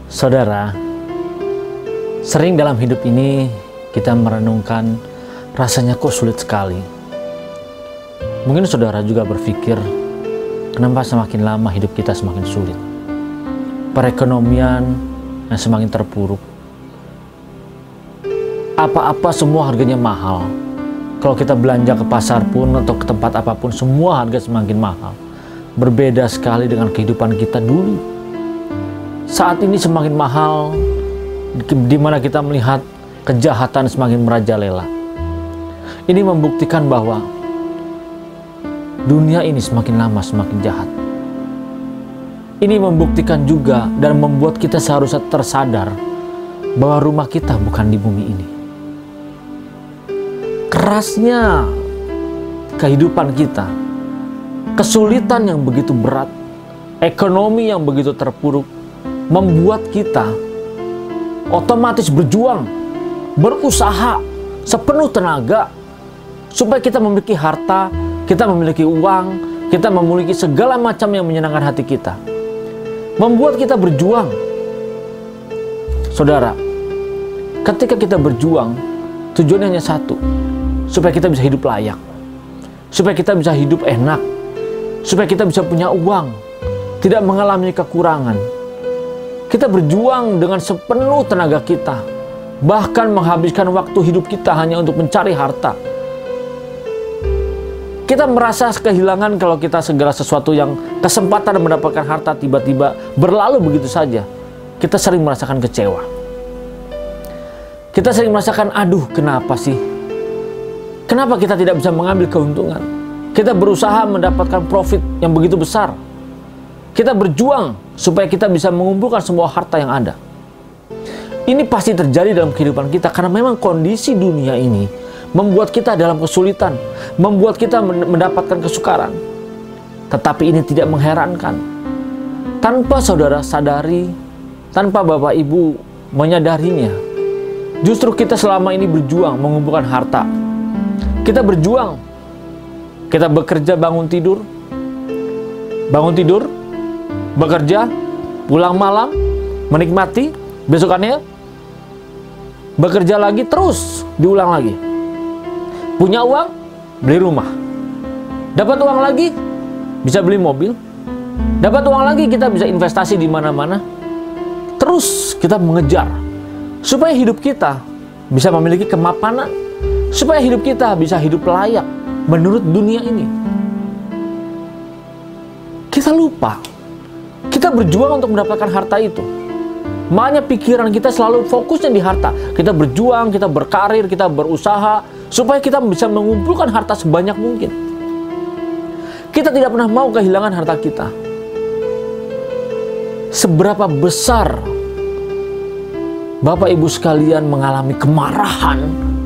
Saudara, sering dalam hidup ini kita merenungkan rasanya kok sulit sekali. Mungkin saudara juga berpikir, kenapa semakin lama hidup kita semakin sulit? Perekonomian yang semakin terpuruk. Apa-apa semua harganya mahal. Kalau kita belanja ke pasar pun atau ke tempat apapun, semua harga semakin mahal. Berbeda sekali dengan kehidupan kita dulu. Saat ini semakin mahal, di mana kita melihat kejahatan semakin merajalela. Ini membuktikan bahwa dunia ini semakin lama semakin jahat. Ini membuktikan juga dan membuat kita seharusnya tersadar bahwa rumah kita bukan di bumi ini. Kerasnya kehidupan kita, kesulitan yang begitu berat, ekonomi yang begitu terpuruk, membuat kita otomatis berjuang, berusaha sepenuh tenaga supaya kita memiliki harta, kita memiliki uang, kita memiliki segala macam yang menyenangkan hati kita. Membuat kita berjuang. Saudara, ketika kita berjuang, tujuannya hanya satu, supaya kita bisa hidup layak, supaya kita bisa hidup enak, supaya kita bisa punya uang, tidak mengalami kekurangan. Kita berjuang dengan sepenuh tenaga kita, bahkan menghabiskan waktu hidup kita hanya untuk mencari harta. Kita merasa kehilangan kalau kita segala sesuatu yang kesempatan mendapatkan harta tiba-tiba berlalu begitu saja. Kita sering merasakan kecewa. Kita sering merasakan, aduh kenapa sih? Kenapa kita tidak bisa mengambil keuntungan? Kita berusaha mendapatkan profit yang begitu besar. Kita berjuang supaya kita bisa mengumpulkan semua harta yang ada. Ini pasti terjadi dalam kehidupan kita karena memang kondisi dunia ini membuat kita dalam kesulitan, membuat kita mendapatkan kesukaran. Tetapi ini tidak mengherankan. Tanpa saudara sadari, tanpa Bapak Ibu menyadarinya, justru kita selama ini berjuang mengumpulkan harta. Kita berjuang, kita bekerja bangun tidur, bekerja, pulang malam, menikmati, besokannya bekerja lagi, terus diulang lagi. Punya uang, beli rumah. Dapat uang lagi, bisa beli mobil. Dapat uang lagi, kita bisa investasi di mana-mana. Terus kita mengejar supaya hidup kita bisa memiliki kemapanan, supaya hidup kita bisa hidup layak menurut dunia ini. Kita lupa, kita berjuang untuk mendapatkan harta itu. Makanya pikiran kita selalu fokusnya di harta. Kita berjuang, kita berkarir, kita berusaha supaya kita bisa mengumpulkan harta sebanyak mungkin. Kita tidak pernah mau kehilangan harta kita. Seberapa besar Bapak Ibu sekalian mengalami kemarahan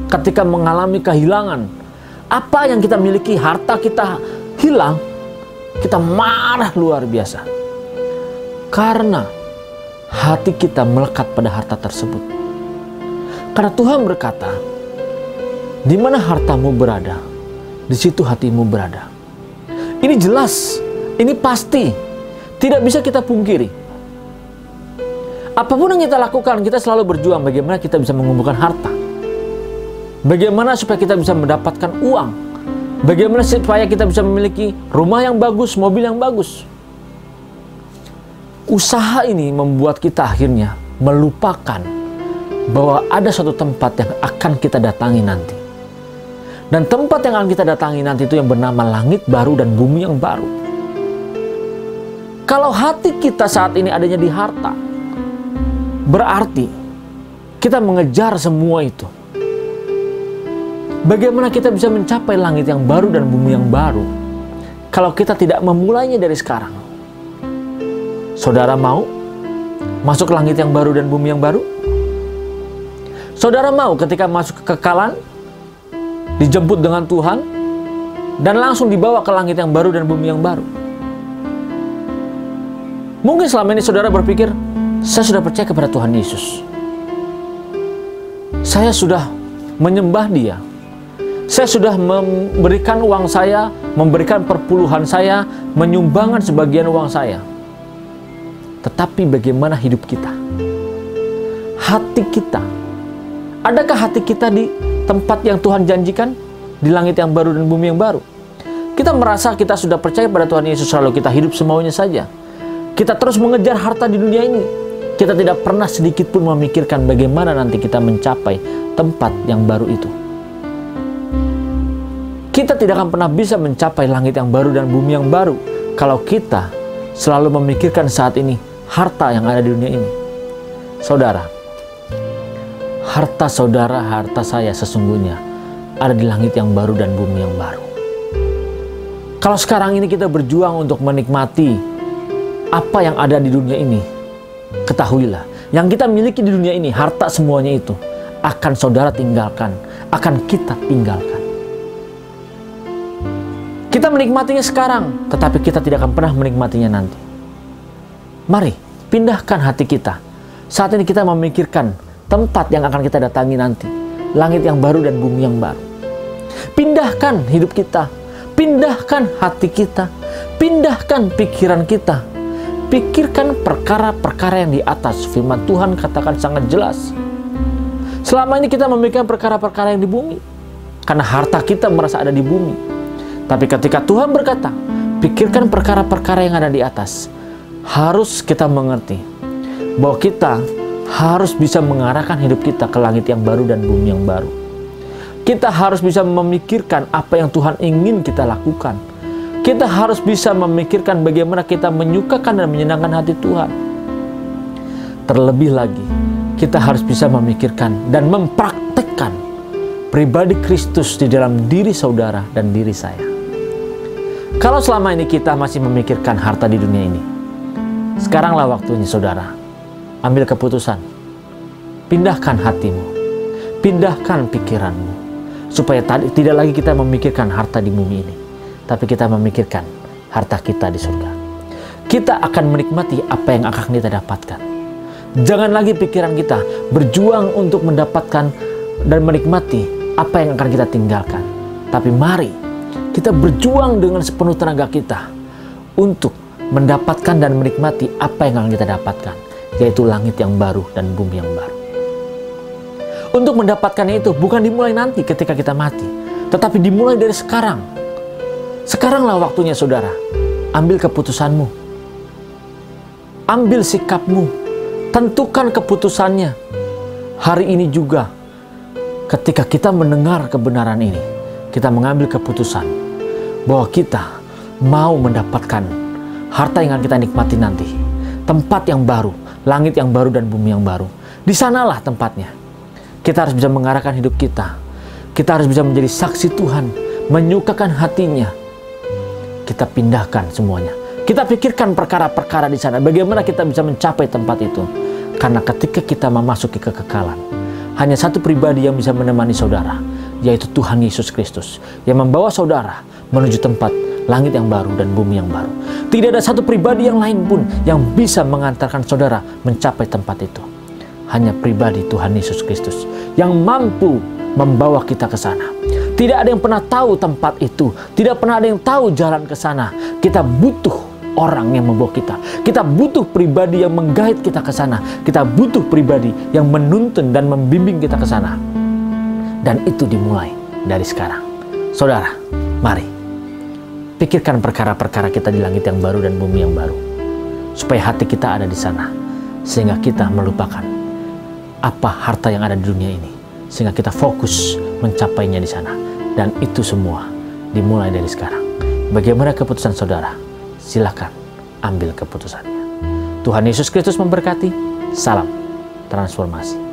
ketika mengalami kehilangan apa yang kita miliki, harta kita hilang, kita marah luar biasa. Karena hati kita melekat pada harta tersebut. Karena Tuhan berkata, di mana hartamu berada, di situ hatimu berada. Ini jelas, ini pasti, tidak bisa kita pungkiri. Apapun yang kita lakukan, kita selalu berjuang bagaimana kita bisa mengumpulkan harta. Bagaimana supaya kita bisa mendapatkan uang. Bagaimana supaya kita bisa memiliki rumah yang bagus, mobil yang bagus. Usaha ini membuat kita akhirnya melupakan bahwa ada suatu tempat yang akan kita datangi nanti. Dan tempat yang akan kita datangi nanti itu yang bernama langit baru dan bumi yang baru. Kalau hati kita saat ini adanya di harta, berarti kita mengejar semua itu. Bagaimana kita bisa mencapai langit yang baru dan bumi yang baru kalau kita tidak memulainya dari sekarang? Saudara mau masuk langit yang baru dan bumi yang baru? Saudara mau ketika masuk kekekalan, dijemput dengan Tuhan, dan langsung dibawa ke langit yang baru dan bumi yang baru? Mungkin selama ini saudara berpikir, saya sudah percaya kepada Tuhan Yesus. Saya sudah menyembah Dia. Saya sudah memberikan uang saya, memberikan perpuluhan saya, menyumbangkan sebagian uang saya. Tetapi bagaimana hidup kita? hati kita. Adakah hati kita di tempat yang Tuhan janjikan? Di langit yang baru dan bumi yang baru. Kita merasa kita sudah percaya pada Tuhan Yesus, lalu kita hidup semaunya saja. Kita terus mengejar harta di dunia ini. Kita tidak pernah sedikit pun memikirkan bagaimana nanti kita mencapai tempat yang baru itu. Kita tidak akan pernah bisa mencapai langit yang baru dan bumi yang baru kalau kita selalu memikirkan saat ini harta yang ada di dunia ini. Saudara, harta saudara, harta saya sesungguhnya ada di langit yang baru dan bumi yang baru. Kalau sekarang ini kita berjuang untuk menikmati apa yang ada di dunia ini, ketahuilah, yang kita miliki di dunia ini, harta semuanya itu akan saudara tinggalkan, akan kita tinggalkan. Kita menikmatinya sekarang, tetapi kita tidak akan pernah menikmatinya nanti. Mari, pindahkan hati kita. Saat ini kita memikirkan tempat yang akan kita datangi nanti, langit yang baru dan bumi yang baru. Pindahkan hidup kita, pindahkan hati kita, pindahkan pikiran kita. Pikirkan perkara-perkara yang di atas. Firman Tuhan katakan sangat jelas. Selama ini kita memikirkan perkara-perkara yang di bumi, karena harta kita merasa ada di bumi. Tapi ketika Tuhan berkata, pikirkan perkara-perkara yang ada di atas, harus kita mengerti bahwa kita harus bisa mengarahkan hidup kita ke langit yang baru dan bumi yang baru. Kita harus bisa memikirkan apa yang Tuhan ingin kita lakukan. Kita harus bisa memikirkan bagaimana kita menyukakan dan menyenangkan hati Tuhan. Terlebih lagi, kita harus bisa memikirkan dan mempraktekkan pribadi Kristus di dalam diri saudara dan diri saya. Kalau selama ini kita masih memikirkan harta di dunia ini, sekaranglah waktunya saudara, ambil keputusan. Pindahkan hatimu, pindahkan pikiranmu, supaya tidak lagi kita memikirkan harta di bumi ini, tapi kita memikirkan harta kita di surga. Kita akan menikmati apa yang akan kita dapatkan. Jangan lagi pikiran kita berjuang untuk mendapatkan dan menikmati apa yang akan kita tinggalkan. Tapi mari kita berjuang dengan sepenuh tenaga kita untuk mendapatkan dan menikmati apa yang akan kita dapatkan, yaitu langit yang baru dan bumi yang baru. Untuk mendapatkannya itu bukan dimulai nanti ketika kita mati, tetapi dimulai dari sekarang. Sekaranglah waktunya saudara. Ambil keputusanmu, ambil sikapmu, tentukan keputusannya. Hari ini juga ketika kita mendengar kebenaran ini, kita mengambil keputusan bahwa kita mau mendapatkan harta yang akan kita nikmati nanti, tempat yang baru, langit yang baru dan bumi yang baru. Di sanalah tempatnya. Kita harus bisa mengarahkan hidup kita. Kita harus bisa menjadi saksi Tuhan, menyukakan hatinya. Kita pindahkan semuanya. Kita pikirkan perkara-perkara di sana. Bagaimana kita bisa mencapai tempat itu? Karena ketika kita memasuki kekekalan, hanya satu pribadi yang bisa menemani saudara, yaitu Tuhan Yesus Kristus, yang membawa saudara menuju tempat langit yang baru dan bumi yang baru. Tidak ada satu pribadi yang lain pun yang bisa mengantarkan saudara mencapai tempat itu. Hanya pribadi Tuhan Yesus Kristus yang mampu membawa kita ke sana. Tidak ada yang pernah tahu tempat itu. Tidak pernah ada yang tahu jalan ke sana. Kita butuh orang yang membawa kita. Kita butuh pribadi yang menggait kita ke sana. Kita butuh pribadi yang menuntun dan membimbing kita ke sana. Dan itu dimulai dari sekarang. Saudara, mari pikirkan perkara-perkara kita di langit yang baru dan bumi yang baru, supaya hati kita ada di sana, sehingga kita melupakan apa harta yang ada di dunia ini, sehingga kita fokus mencapainya di sana. Dan itu semua dimulai dari sekarang. Bagaimana keputusan saudara? Silakan ambil keputusannya. Tuhan Yesus Kristus memberkati. Salam transformasi.